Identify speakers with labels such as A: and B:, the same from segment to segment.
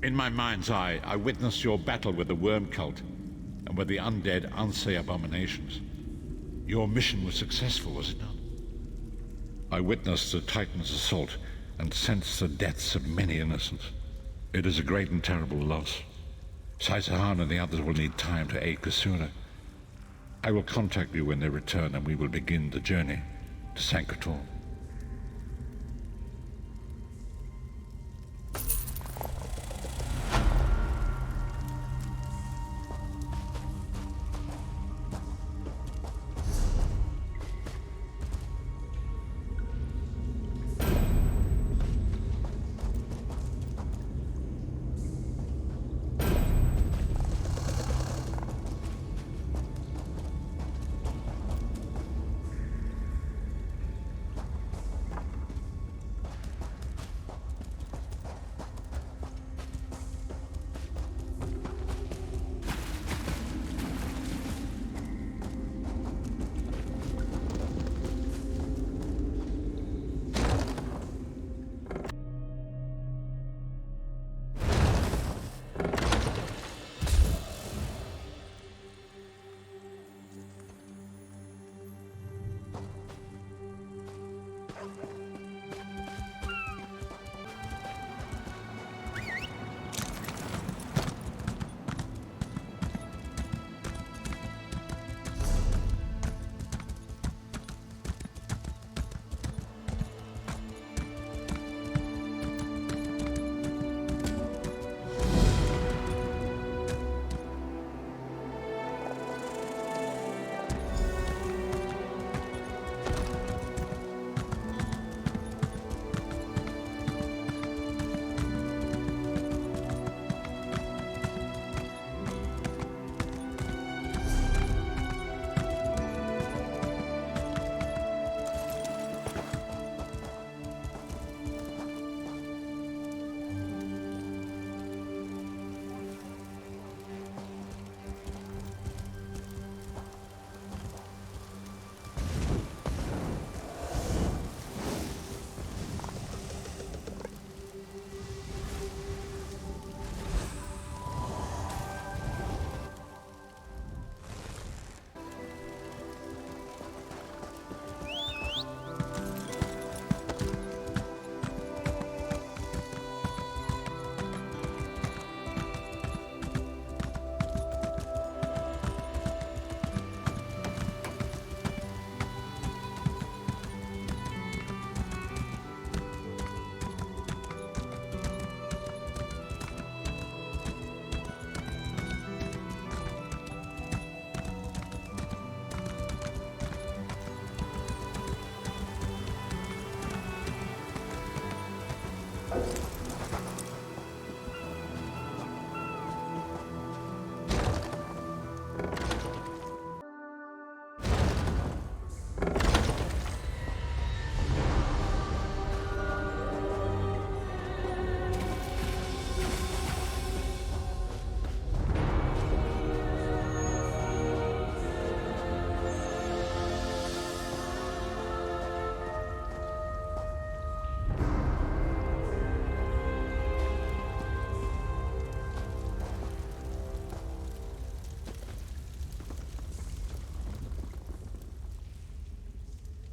A: In my mind's eye, I witnessed your battle with the worm cult and with the undead Unsay abominations. Your mission was successful, was it not? I witnessed the Titan's assault and sensed the deaths of many innocents. It is a great and terrible loss. Saisahan and the others will need time to aid Kasura. I will contact you when they return and we will begin the journey to Sankr.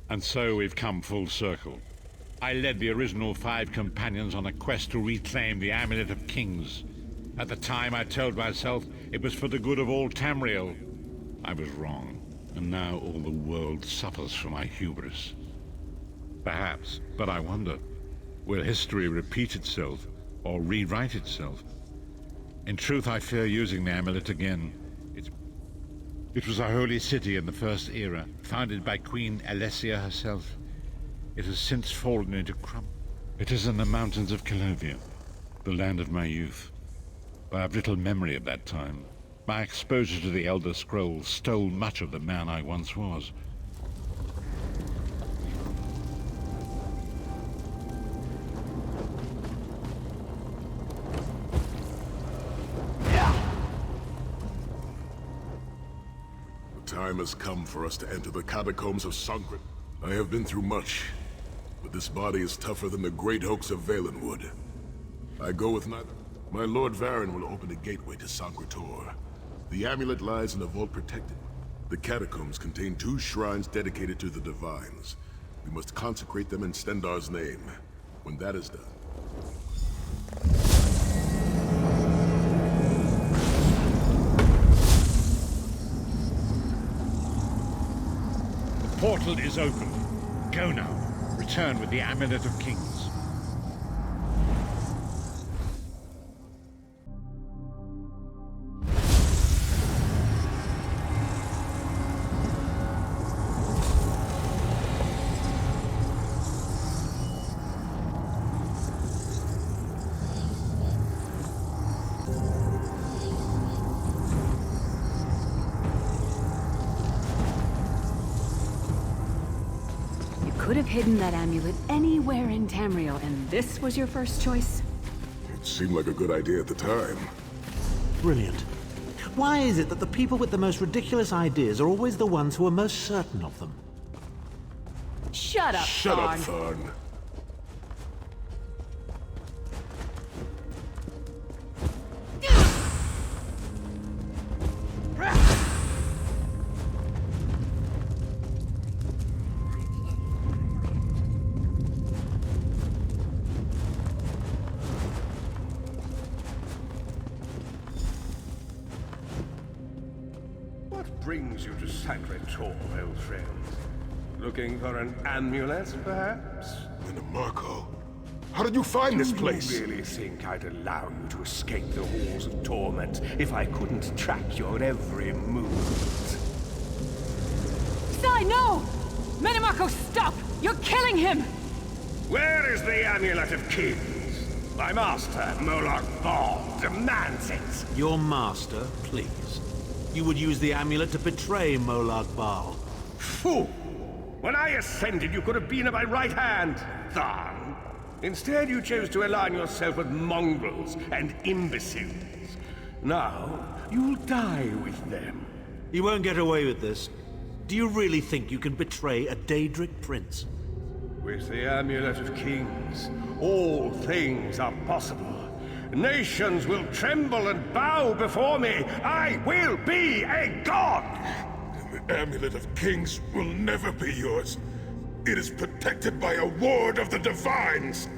A: And so we've come full circle. I led the original 5 companions on a quest to reclaim the Amulet of Kings. At the time, I told myself it was for the good of all Tamriel. I was wrong, and now all the world suffers for my hubris. Perhaps, but I wonder, will history repeat itself or rewrite itself? In truth, I fear using the amulet again. It was a holy city in the First Era, founded by Queen Alessia herself. It has since fallen into crumble. It is in the mountains of Calovia, the land of my youth. I have little memory of that time. My exposure to the Elder Scrolls stole much of the man I once was.
B: The time has come for us to enter the catacombs of Sankr. I have been through much, but this body is tougher than the great oaks of Valenwood. I go with neither. My Lord Varin will open a gateway to Sankr. The amulet lies in a vault protected. The catacombs contain 2 shrines dedicated to the divines. We must consecrate them in Stendar's name. When that is done...
A: The portal is open. Go now. Return with the Amulet of Kings.
C: Could have hidden that amulet anywhere in Tamriel, and this was your first choice?
B: It seemed like a good idea at the time.
D: Brilliant. Why is it that the people with the most ridiculous ideas are always the ones who are most certain of them?
C: Shut up,
B: Shut up,
C: Thorn.
B: Thorn.
E: Brings you to Sankr, old friend? Looking for an amulet, perhaps?
B: Marco, how did you find this place?
E: Do you really think I'd allow you to escape the halls of torment if I couldn't track your every move?
C: Sai, no! Menemarco, stop! You're killing him!
E: Where is the Amulet of Kings? My master, Molog Ballu, demands it!
D: Your master, please. You would use the amulet to betray Molog Ballu.
E: Fool! When I ascended, you could have been at my right hand, Thorn. Instead, you chose to align yourself with mongrels and imbeciles. Now, you'll die with them.
D: You won't get away with this. Do you really think you can betray a Daedric prince?
E: With the Amulet of Kings, all things are possible. Nations will tremble and bow before me. I will be a god!
B: The Amulet of Kings will never be yours. It is protected by a ward of the divines.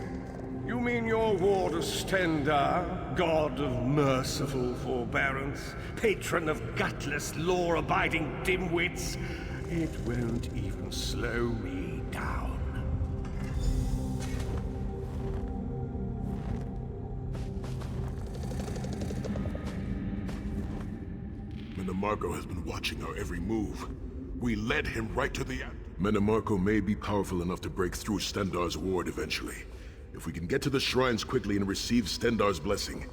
E: You mean your ward of Stendar, god of merciful forbearance, patron of gutless, law-abiding dimwits? It won't even slow me down.
B: Menemarco has been watching our every move. We led him right to the end. Menemarco may be powerful enough to break through Stendar's ward eventually. If we can get to the shrines quickly and receive Stendar's blessing,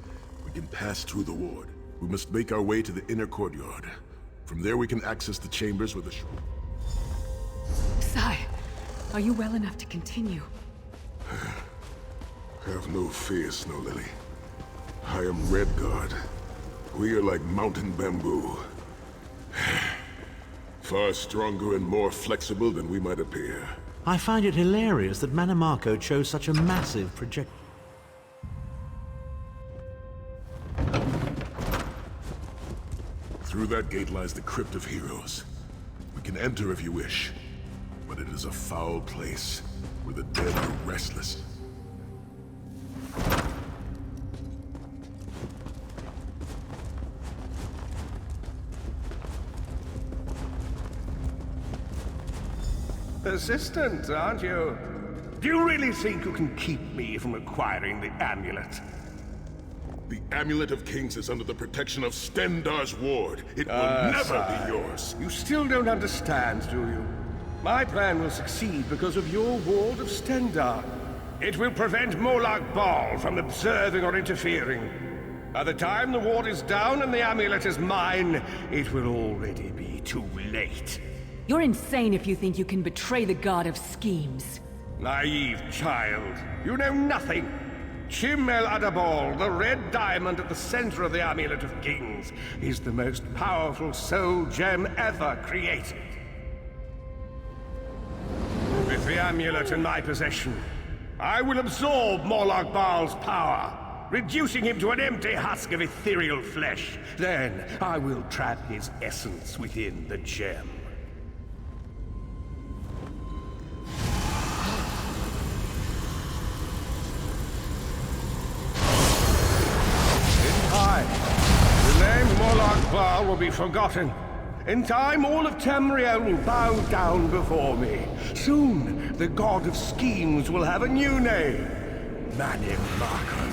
B: we can pass through the ward. We must make our way to the inner courtyard. From there we can access the chambers with the shrine.
C: Sai, are you well enough to continue?
B: Have no fear, Snow Lily. I am Redguard. We are like mountain bamboo. Far stronger and more flexible than we might appear.
D: I find it hilarious that Menemarco chose such a massive project.
B: Through that gate lies the Crypt of Heroes. We can enter if you wish, but it is a foul place where the dead are restless.
E: Persistent, aren't you? Do you really think you can keep me from acquiring the amulet?
B: The Amulet of Kings is under the protection of Stendar's ward. It will never be yours.
E: You still don't understand, do you? My plan will succeed because of your ward of Stendar. It will prevent Molog Ballu from observing or interfering. By the time the ward is down and the amulet is mine, it will already be too late.
C: You're insane if you think you can betray the god of schemes.
E: Naive child. You know nothing. Chimel Adabal, the red diamond at the center of the Amulet of Kings, is the most powerful soul gem ever created. With the amulet in my possession, I will absorb Molog Ballu's power. reducing him to an empty husk of ethereal flesh. Then I will trap his essence within the gem. In time, the name Molog Balу will be forgotten. In time, all of Tamriel will bow down before me. Soon, the god of schemes will have a new name. Marco.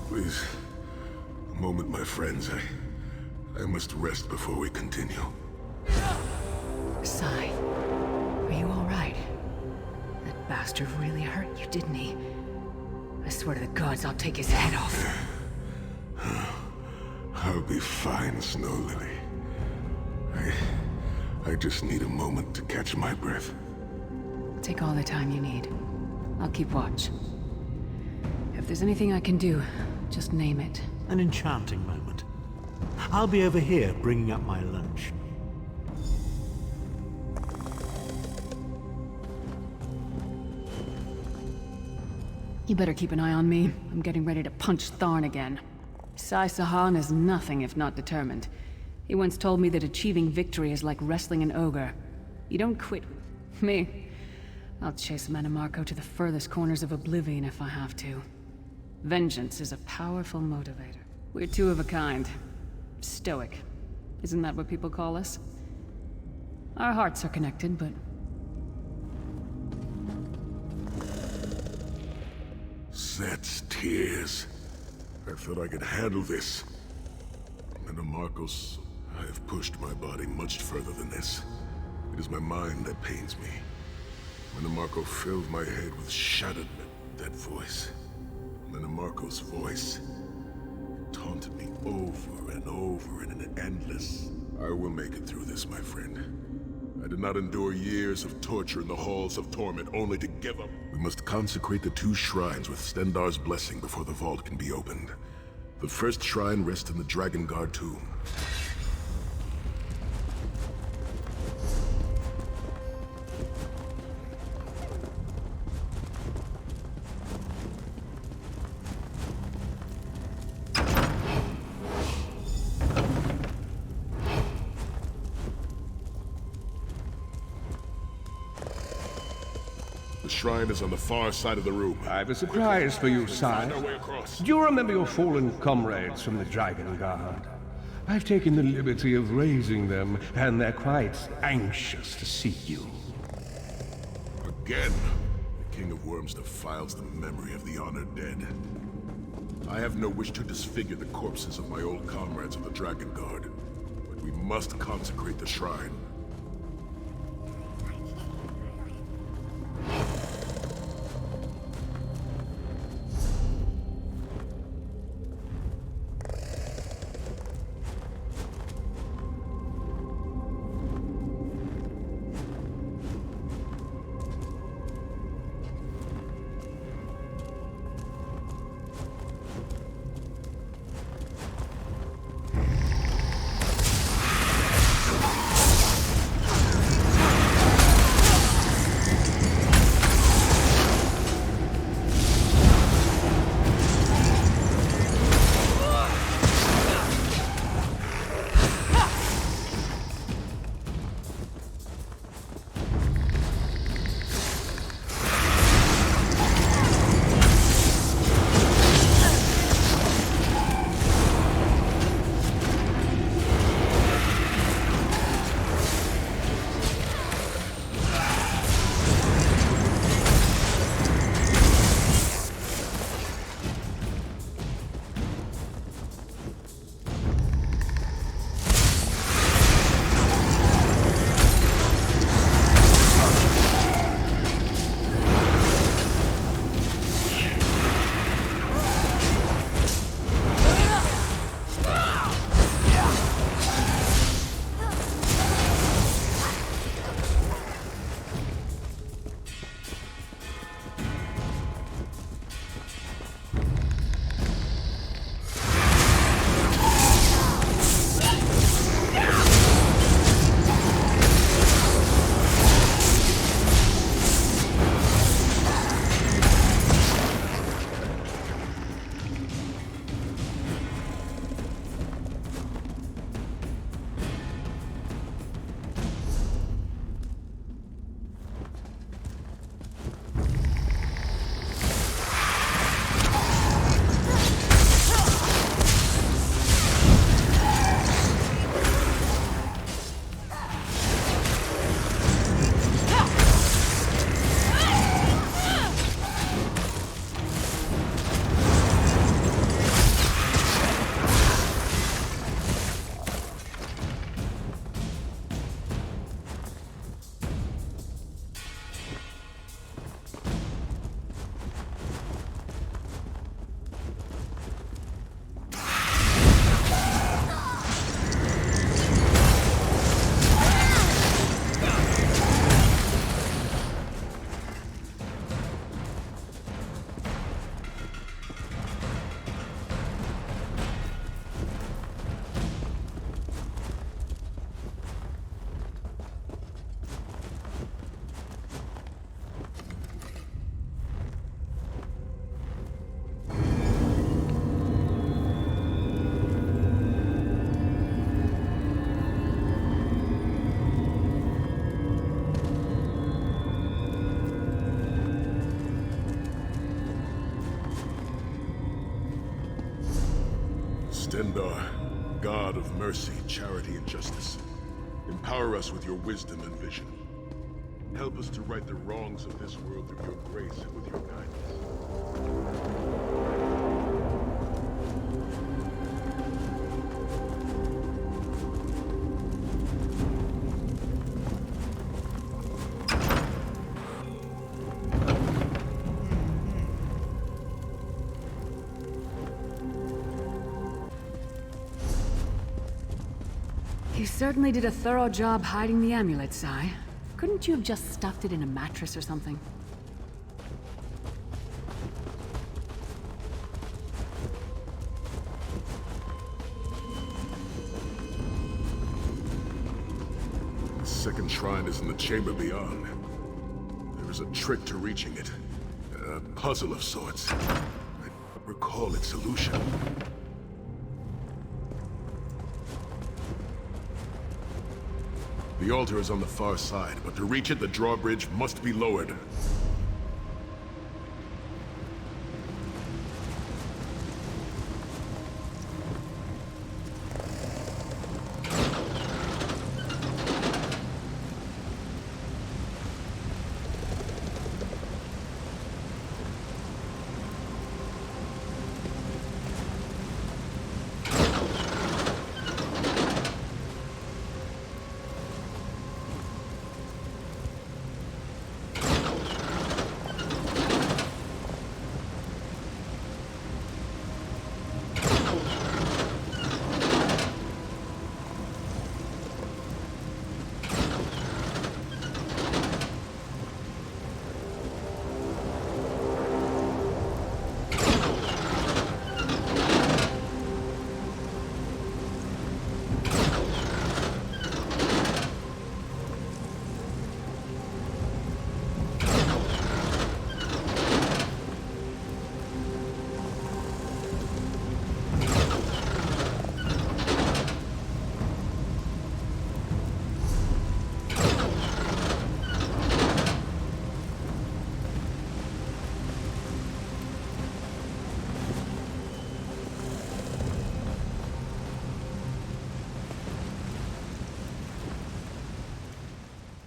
B: Please, a moment, my friends. I must rest before we continue.
C: Sai, are you all right? That bastard really hurt you, didn't he? I swear to the gods, I'll take his head off.
B: I'll be fine, Snow Lily. I just need a moment to catch my breath.
C: Take all the time you need. I'll keep watch. If there's anything I can do, just name it.
D: An enchanting moment. I'll be over here bringing up my lunch.
C: You better keep an eye on me. I'm getting ready to punch Tharn again. Sai Sahan is nothing if not determined. He once told me that achieving victory is like wrestling an ogre. You don't quit. Me. I'll chase Marco to the furthest corners of oblivion if I have to. Vengeance is a powerful motivator. We're two of a kind. Stoic. Isn't that what people call us? Our hearts are connected, but...
B: Set's tears. I thought I could handle this. Marcos, I have pushed my body much further than this. It is my mind that pains me. Marco filled my head with shattered that voice. Marco's voice taunted me over and over in an endless... I will make it through this, my friend. I did not endure years of torture in the halls of torment only to give up. We must consecrate the 2 shrines with Stendarr's blessing before the vault can be opened. The first shrine rests in the Dragon Guard tomb. shrine is on the far side of the room.
E: I've a surprise for you, sire.
B: Find our way across.
E: Do you remember your fallen comrades from the Dragon Guard? I've taken the liberty of raising them, and they're quite anxious to see you.
B: Again, the King of Worms defiles the memory of the honored dead. I have no wish to disfigure the corpses of my old comrades of the Dragon Guard, but we must consecrate the shrine. Stendar, God of mercy, charity, and justice, empower us with your wisdom and vision. Help us to right the wrongs of this world through your grace and with your guidance.
C: You certainly did a thorough job hiding the amulet, Sai. Couldn't you have just stuffed it in a mattress or something?
B: The second shrine is in the chamber beyond. There is a trick to reaching it. A puzzle of sorts. I don't recall its solution. The altar is on the far side, but to reach it, the drawbridge must be lowered.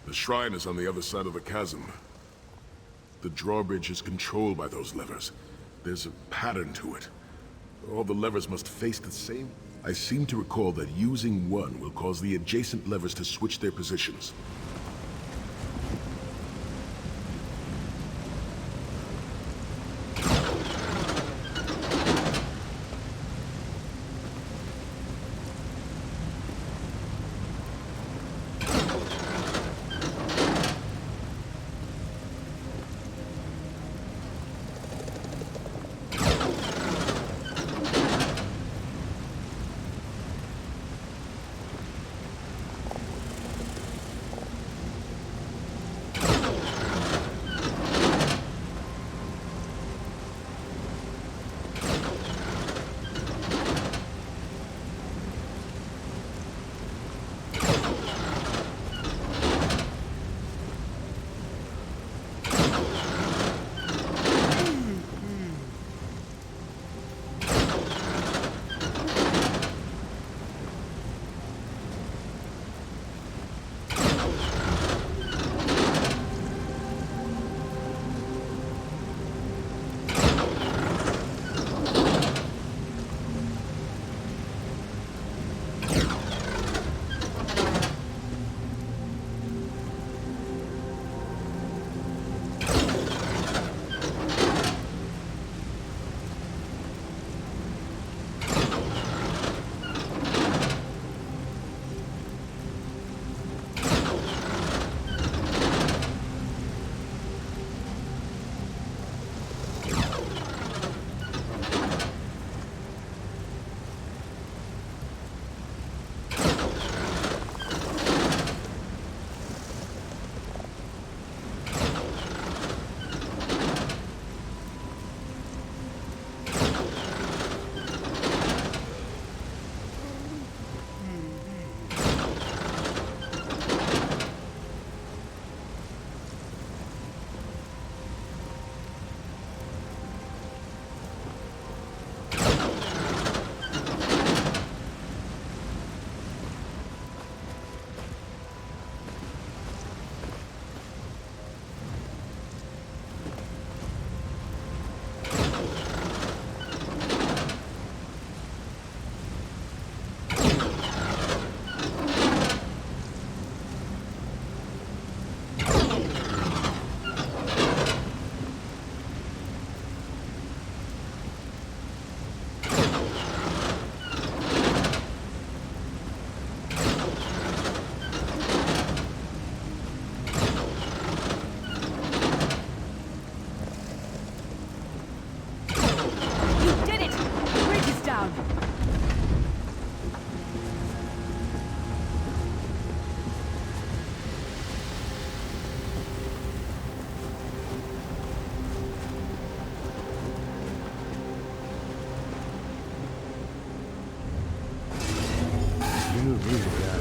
B: The shrine is on the other side of the chasm. The drawbridge is controlled by those levers. There's a pattern to it. All the levers must face the same. I seem to recall that using one will cause the adjacent levers to switch their positions.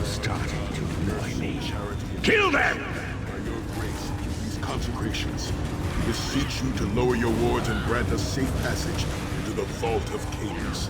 E: Starting to annoy me.
B: Kill them! By your grace, these consecrations, we beseech you to lower your wards and grant us safe passage into the vault of kings.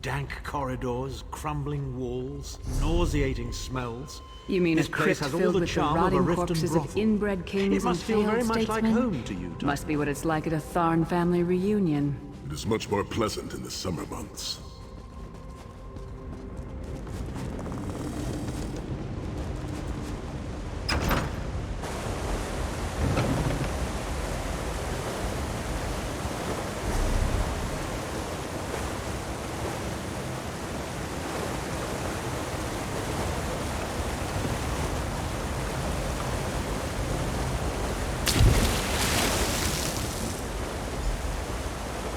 D: Dank corridors, crumbling walls, nauseating smells.
C: You mean
D: This
C: a
D: place
C: crypt
D: has all
C: filled
D: the
C: with the
D: charm of a
C: rotting
D: Riften
C: corpses of
D: brothel.
C: inbred kings
D: It must
C: and
D: feel
C: failed
D: very much
C: statesmen?
D: like home to you, Tyler.
C: Must be what it's like at a Tharn family reunion.
B: It is much more pleasant in the summer months.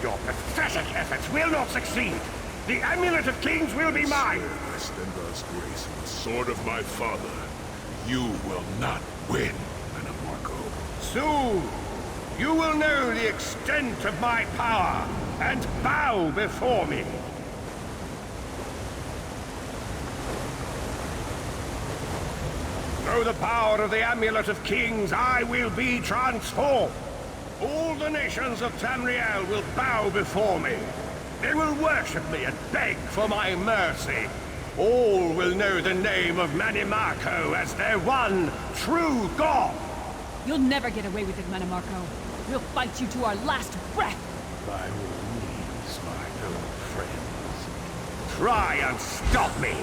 E: Your pathetic efforts will not succeed. The Amulet of Kings will be mine.
B: By Stendar's grace and the sword of my father, you will not win, Marco.
E: Soon, you will know the extent of my power and bow before me. Through the power of the Amulet of Kings, I will be transformed. All the nations of Tamriel will bow before me. They will worship me and beg for my mercy. All will know the name of Manimarco as their one true god.
C: You'll never get away with it, Manimarco. We'll fight you to our last breath.
E: By all means, my old friends. Try and stop me.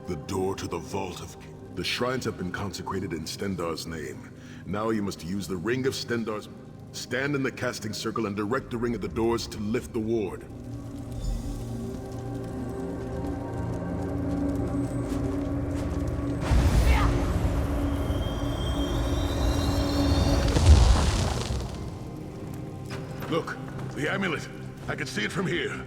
B: The door to the Vault of... The shrines have been consecrated in Stendar's name. Now you must use the Ring of Stendar's... Stand in the casting circle and direct the ring at the doors to lift the ward. The amulet. I can see it from here.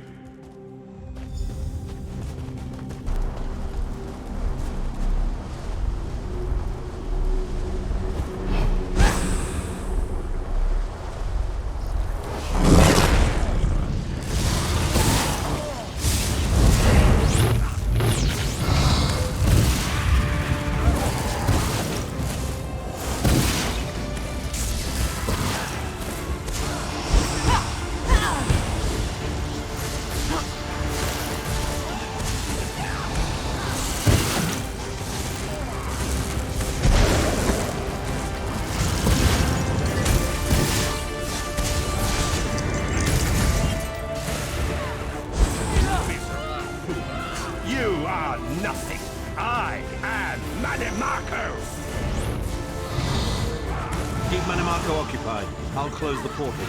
D: I'll close the portal.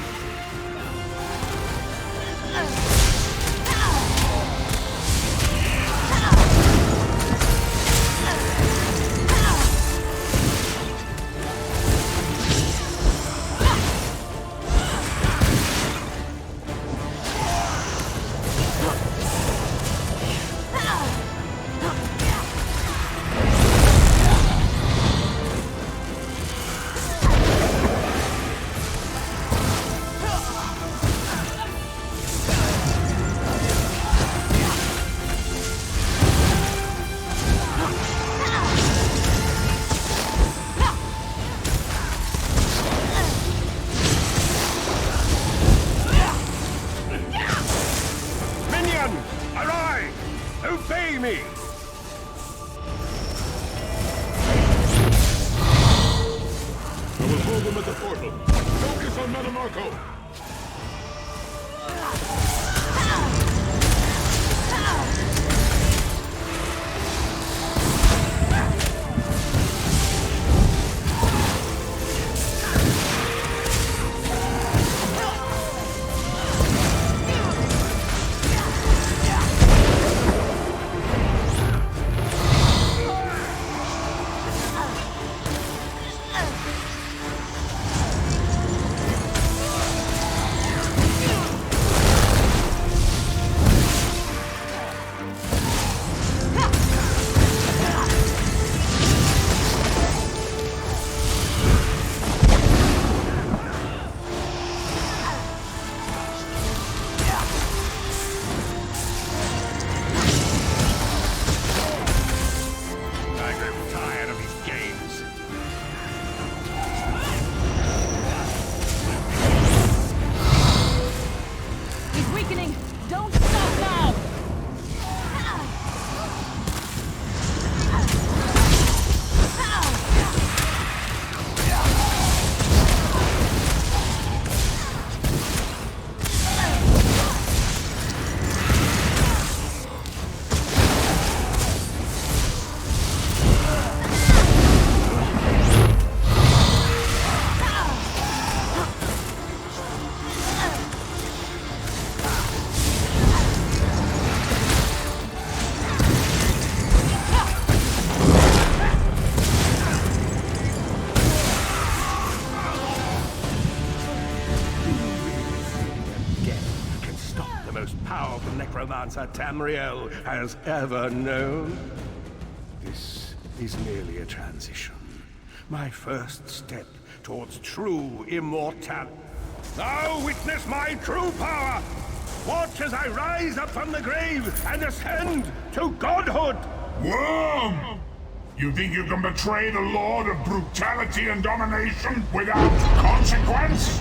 E: Necromancer Tamriel has ever known. This is merely a transition. My first step towards true immortality. Now witness my true power! Watch as I rise up from the grave and ascend to godhood!
F: Worm! You think you can betray the Lord of brutality and domination without consequence?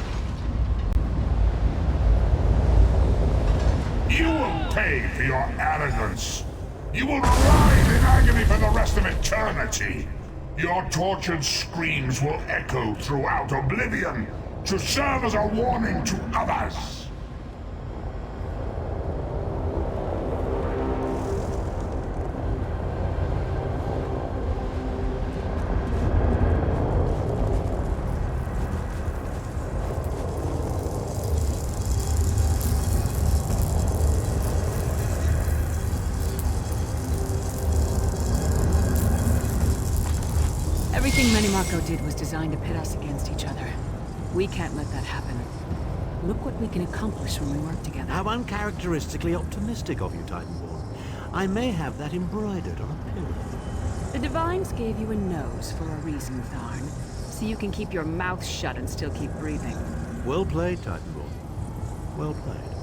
F: You will pay for your arrogance. You will writhe in agony for the rest of eternity. Your tortured screams will echo throughout oblivion to serve as a warning to others.
C: Everything Marco did was designed to pit us against each other. We can't let that happen. Look what we can accomplish when we work together.
D: How uncharacteristically optimistic of you, Titanborn. I may have that embroidered on a pillow.
C: The Divines gave you a nose for a reason, Tharn. So you can keep your mouth shut and still keep breathing.
D: Well played, Titanborn. Well played.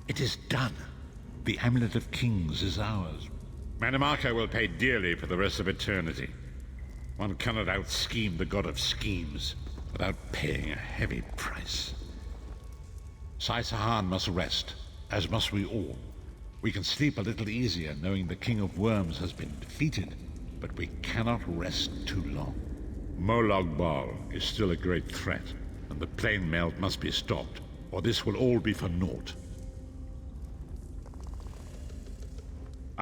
A: It is done. The Amulet of Kings is ours. Manimarco will pay dearly for the rest of eternity. One cannot out-scheme the god of schemes without paying a heavy price. Sai-Sahan must rest, as must we all. We can sleep a little easier knowing the King of Worms has been defeated, but we cannot rest too long. Molog Balу is still a great threat, and the plane melt must be stopped, or this will all be for naught.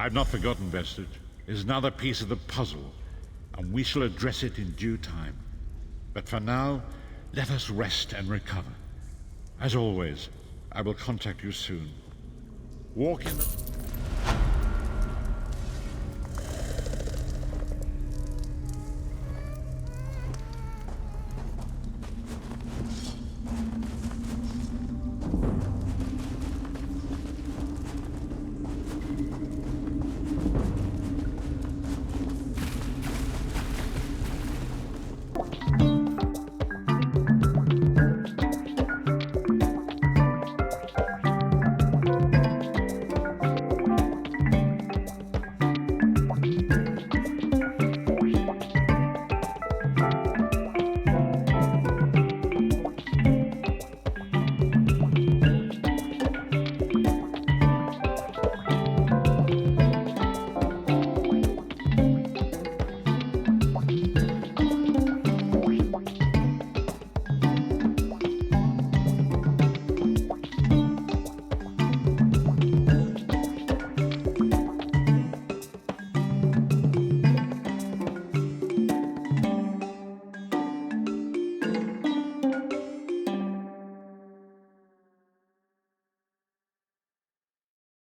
A: I've not forgotten Vestige. It is another piece of the puzzle, and we shall address it in due time. But for now, let us rest and recover. As always, I will contact you soon. Walk in the...